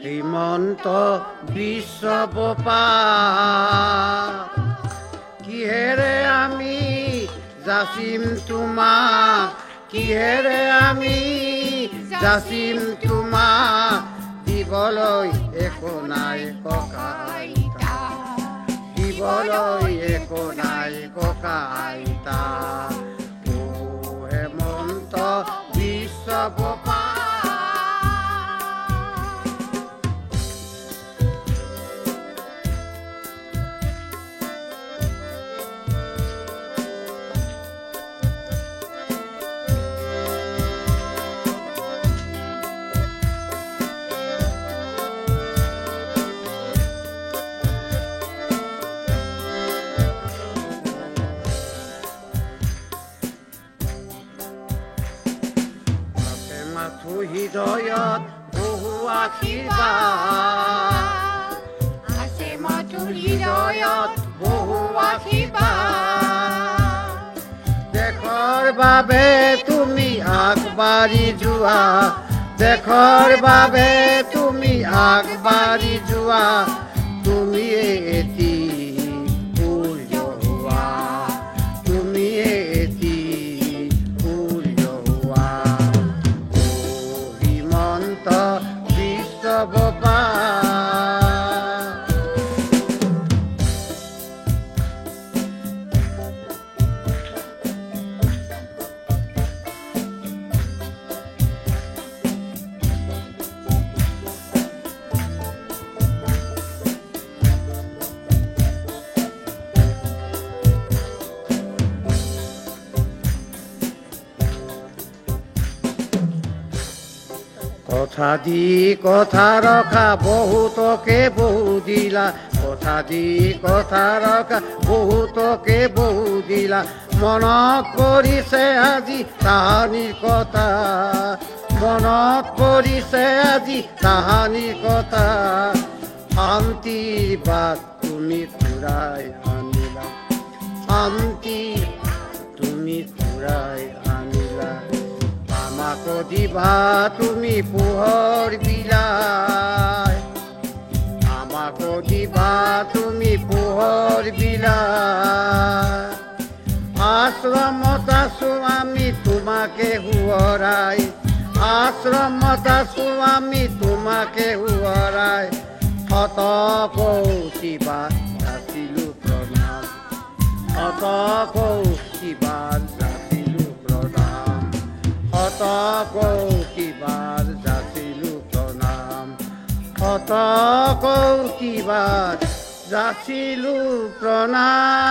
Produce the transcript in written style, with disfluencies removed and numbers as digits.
শ্ৰীমন্ত বিশ্বপা কিহেৰে আমি যাচিম তোমাক, কিহেৰে আমি যাচিম তোমাক, দিবলৈ একো নাই ককা আইতা, দিবলৈ একো নাই ককা আইতা। ও হেমন্ত বিশ্বপা হৃদয়ত বহু আশীৰ্বাদ, আছে মাথোঁ হৃদয়ত বহু আশীৰ্বাদ। দেশৰ বাবে তুমি আগবাঢ়ি যোৱা, দেশৰ বাবে তুমি আগবাঢ়ি যোৱা, তুমি এটি সূৰ্য হোৱা, তুমি এটি সূৰ্য হোৱা। বিশ্বপা কথা দি কথা ৰখা বহুতকে বহু দিলা, কথা দি কথা ৰখা বহুতকে বহু দিলা। মনত পৰিছে আজি তাহানিৰ কথা, মনত পৰিছে আজি তাহানিৰ কথা। শান্তিৰ বাট তুমি ঘূৰাই আনিলা, শান্তিৰ তুমি ঘূৰাই আনিলা। আমাকো দিবা তুমি পোহৰ বিলাই, আমাকো দিবা তুমি পোহৰ বিলাই। আশ্ৰমত আছো আমি তোমাকে সোঁৱৰাই, আশ্ৰমত আছো আমি তোমাকে সোঁৱৰাই। শত কৌটিবাৰ যাচিলো প্ৰণাম, শত কৌটিবাৰ যাচিলো প্ৰণাম, শত কৌটিবাৰ যাচিলো প্ৰণাম, শত কৌটিবাৰ যাচিলো প্ৰণাম।